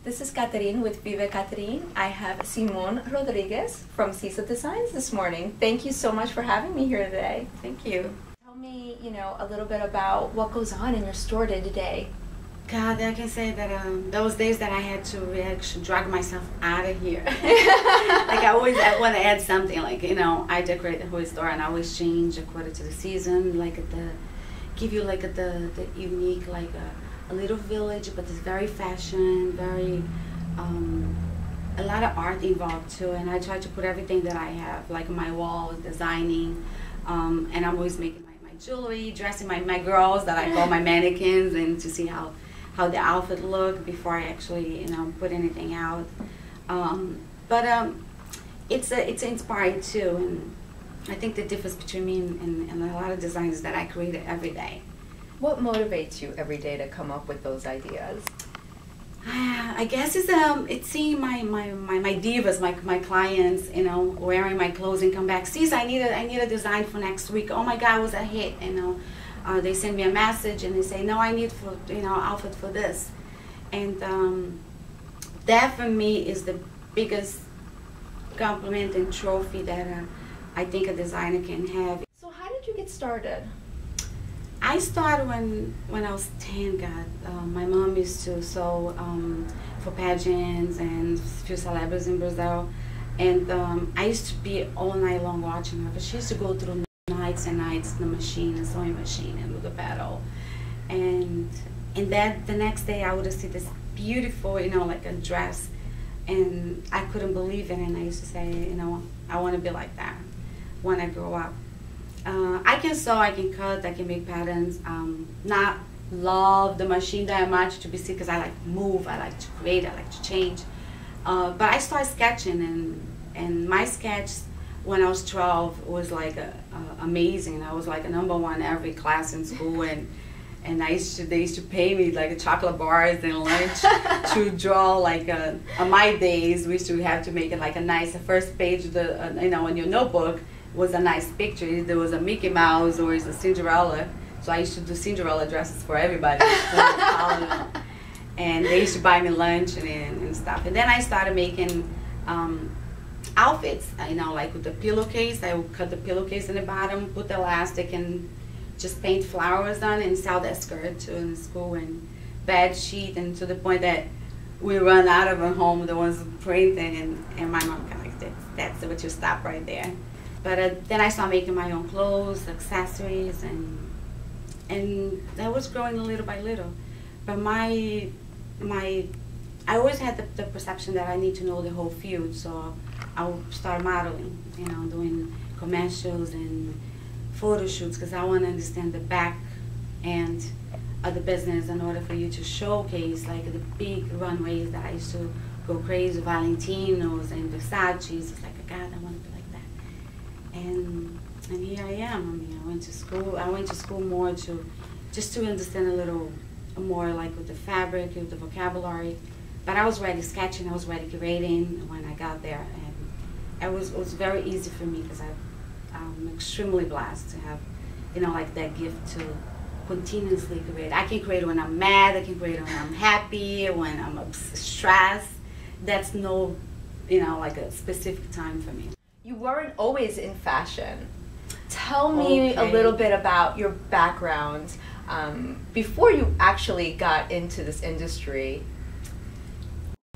This is Katerin with VIVE Katerin. I have Simone Rodrigues from Sisa Designs this morning. Thank you so much for having me here today. Thank you. Tell me, a little bit about what goes on in your store day to day. God, I can say that those days that I had to actually drag myself out of here. Like I want to add something. Like I decorate the whole store and I always change according to the season. Like give you like the unique a little village, but it's very fashion, very a lot of art involved too. And I try to put everything that I have, like my walls, designing, and I'm always making my jewelry, dressing my girls that I call my mannequins, and to see how the outfit look before I actually put anything out. But it's inspiring too, and I think the difference between me and a lot of designers is that I create it every day. What motivates you every day to come up with those ideas? I guess it's seeing my divas, my clients, wearing my clothes and come back. Sis, I need a design for next week. Oh my God, it was a hit. They send me a message and they say, no, I need outfit for this, and that for me is the biggest compliment and trophy that I think a designer can have. So how did you get started? I started when I was 10, God. My mom used to sew for pageants and a few celebrities in Brazil. And I used to be all night long watching her, but she used to go through nights and nights in the sewing machine and do the battle. And that the next day I would see this beautiful, like a dress, and I couldn't believe it. And I used to say, I want to be like that when I grow up. I can sew, I can cut, I can make patterns. Not love the machine that much to be sick, because I like to move, I like to create, I like to change. But I started sketching, and my sketch when I was 12 was like amazing. I was like a #1 every class in school, and they used to pay me like chocolate bars and lunch to draw. Like on my days, we used to have to make it like a nice first page of the on your notebook was a nice picture. There was a Mickey Mouse or is a Cinderella. So I used to do Cinderella dresses for everybody. And they used to buy me lunch and stuff. And then I started making outfits, like with the pillowcase. I would cut the pillowcase in the bottom, put the elastic, and just paint flowers on and sell that skirt too in school, and bed sheet, and to the point that we run out of a home, the ones printing, and my mom kind of like, that's what you stop right there. But then I started making my own clothes, accessories, and that was growing little by little. But I always had the perception that I need to know the whole field, so I would start modeling, doing commercials and photo shoots, because I want to understand the back end of the business in order for you to showcase like the big runways that I used to go crazy, Valentinos and Versace's. It's like, God, I want to be like that. And here I am. I went to school. I went to school more just to understand a little more, like with the fabric, with the vocabulary. But I was already sketching. I was already curating when I got there, and it was very easy for me, because I'm extremely blessed to have, like that gift to continuously create. I can create when I'm mad. I can create when I'm happy. When I'm stressed. That's no, like a specific time for me. You weren't always in fashion. Tell me a little bit about your background before you actually got into this industry.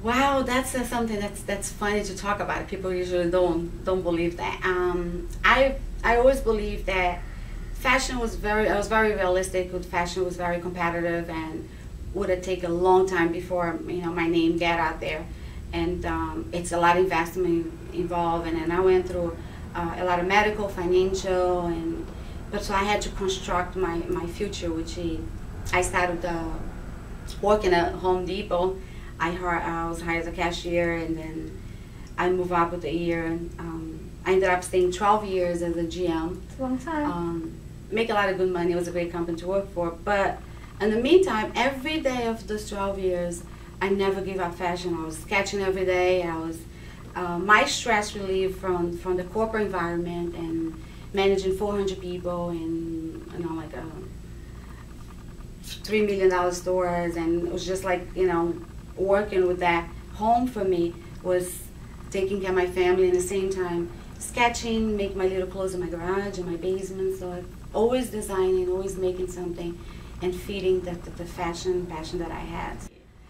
Wow, that's something that's funny to talk about. People usually don't believe that. I always believed that fashion was I was very realistic with fashion. Was very competitive, and would take a long time before my name got out there. And it's a lot of investment involved, and then I went through a lot of medical, financial, but so I had to construct my future, which I started working at Home Depot. I was hired as a cashier, and then I moved up with a year, and I ended up staying 12 years as a GM. It's a long time. Make a lot of good money. It was a great company to work for, but in the meantime, every day of those 12 years, I never gave up fashion. I was sketching every day. I was my stress relief from the corporate environment and managing 400 people and like $3 million stores, and it was just like working with that. Home for me was taking care of my family, and at the same time sketching, make my little clothes in my garage and my basement. So I'm always designing, always making something, and feeding the fashion passion that I had.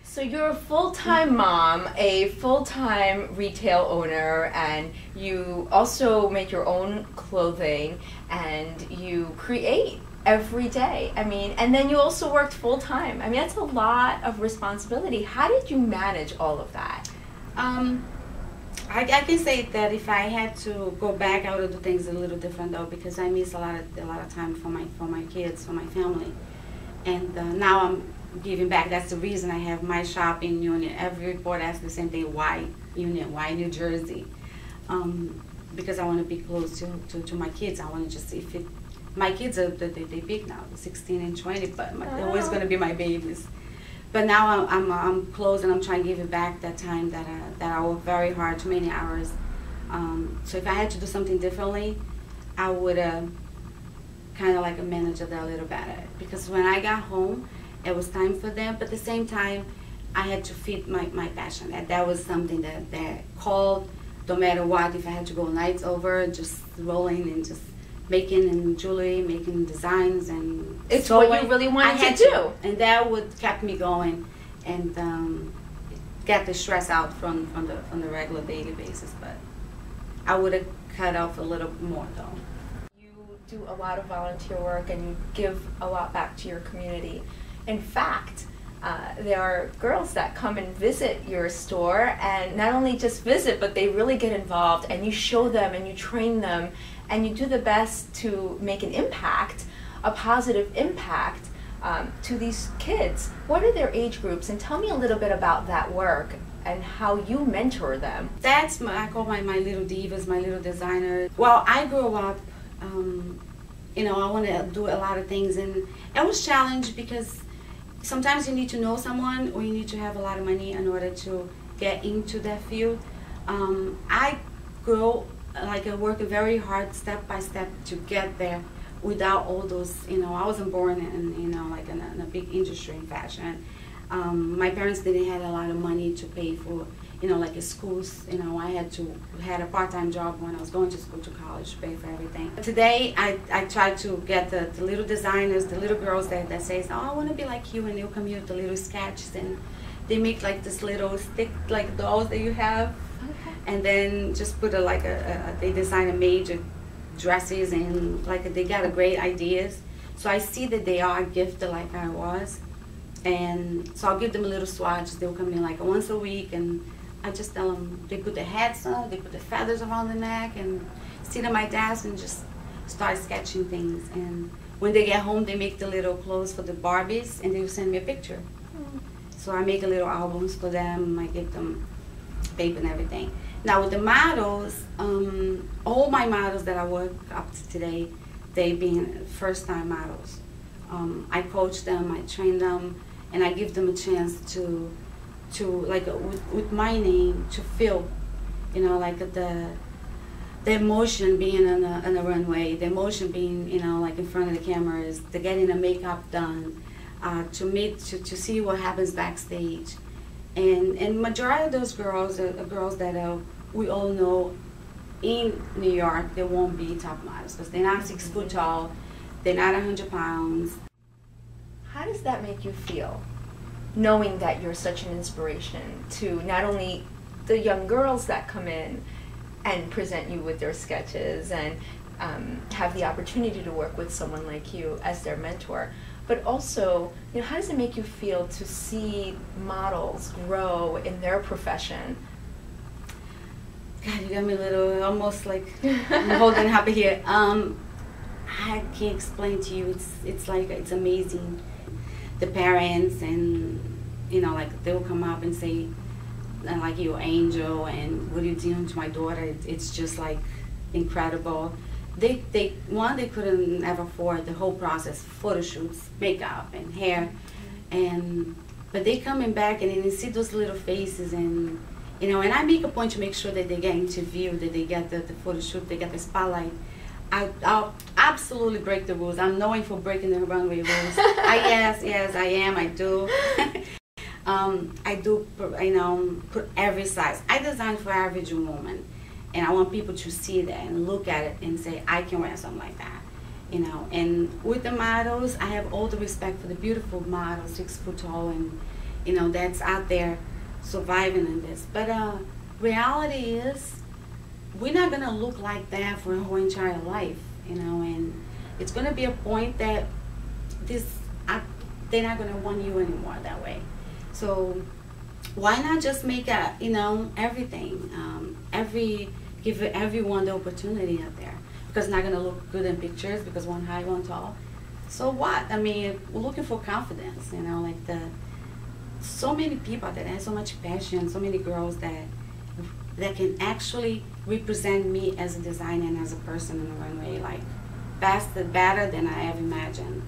So you're a full-time mom, a full-time retail owner, and you also make your own clothing, and you create every day. I mean, and then you also worked full-time. I mean, that's a lot of responsibility. How did you manage all of that? I can say that if I had to go back, I would do things a little different though, because I miss a lot of time for my kids, for my family, and now I'm giving back. That's the reason I have my shop in Union. Every report asks the same thing: why Union? Why New Jersey? Because I want to be close to my kids. I want to just see if it. My kids are they big now, 16 and 20, but they're always going to be my babies. But now I'm close, and I'm trying to give it back that time that I work very hard, too many hours. So if I had to do something differently, I would kind of like manage that a little better. Because when I got home, it was time for them, but at the same time, I had to feed my passion. That was something that called, no matter what. If I had to go nights over, just rolling and just making and jewelry, making designs, and it's sewing. what you really wanted to do, and that would kept me going and get the stress out from the regular daily basis. But I would have cut off a little more though. You do a lot of volunteer work, and you give a lot back to your community. In fact, there are girls that come and visit your store, and not only just visit, but they really get involved, and you show them and you train them, and you do the best to make an impact, a positive impact to these kids. What are their age groups? And tell me a little bit about that work and how you mentor them. That's I call my little divas, my little designers. Well, I grew up, you know, I want to do a lot of things, and I was challenged because sometimes you need to know someone, or you need to have a lot of money in order to get into that field. I grew like I worked very hard, step by step, to get there without all those. You know, I wasn't born in, you know, like in a big industry in fashion. My parents didn't have a lot of money to pay for, you know, like schools. You know, I had a part-time job when I was going to school, to college, to pay for everything. Today, I try to get the little designers, the little girls that says, oh, I want to be like you, and they'll come here with the little sketches, and they make like this little stick, like dolls that you have, and then just put they design a major dresses, and like they got a great ideas. So I see that they are gifted like I was, and so I'll give them a little swatch. They'll come in like once a week, and I just tell them, they put their hats on, they put the feathers around the neck, and sit at my desk and just start sketching things. And when they get home, they make the little clothes for the Barbies, and they will send me a picture. So I make a little albums for them. I give them paper and everything. Now with the models, all my models that I work up to today, they being first-time models. I coach them, I train them, and I give them a chance to like with my name, to feel, you know, like the emotion being on a runway, the emotion being, you know, like in front of the cameras, the getting the makeup done, to see what happens backstage, and majority of those girls are girls that we all know in New York, they won't be top models because they're not 6 foot tall, they're not 100 pounds. How does that make you feel, knowing that you're such an inspiration to not only the young girls that come in and present you with their sketches and have the opportunity to work with someone like you as their mentor, but also, you know, how does it make you feel to see models grow in their profession? God, you got me a little, almost like I'm holding happy here. I can't explain to you. It's like, it's amazing. The parents, and you know, like they'll come up and say, like, you're an angel, and what are you doing to my daughter? It's just like incredible. They couldn't ever afford the whole process, photo shoots, makeup and hair, but they coming back and you see those little faces, and you know, and I make a point to make sure that they get interviewed, that they get the photo shoot, they get the spotlight. I'll absolutely break the rules. I'm known for breaking the runway rules. Yes, I am, I do. I do, put every size. I design for average woman, and I want people to see that and look at it and say, I can wear something like that, And with the models, I have all the respect for the beautiful models, 6 foot tall, and that's out there surviving in this. But reality is, we're not gonna look like that for a whole entire life, And it's gonna be a point that they're not gonna want you anymore that way. So why not just make everything, give everyone the opportunity out there, because it's not gonna look good in pictures because one high, one tall. So what? I mean, we're looking for confidence, so many people that have so much passion, so many girls that can actually represent me as a designer and as a person in the runway, better than I ever imagined.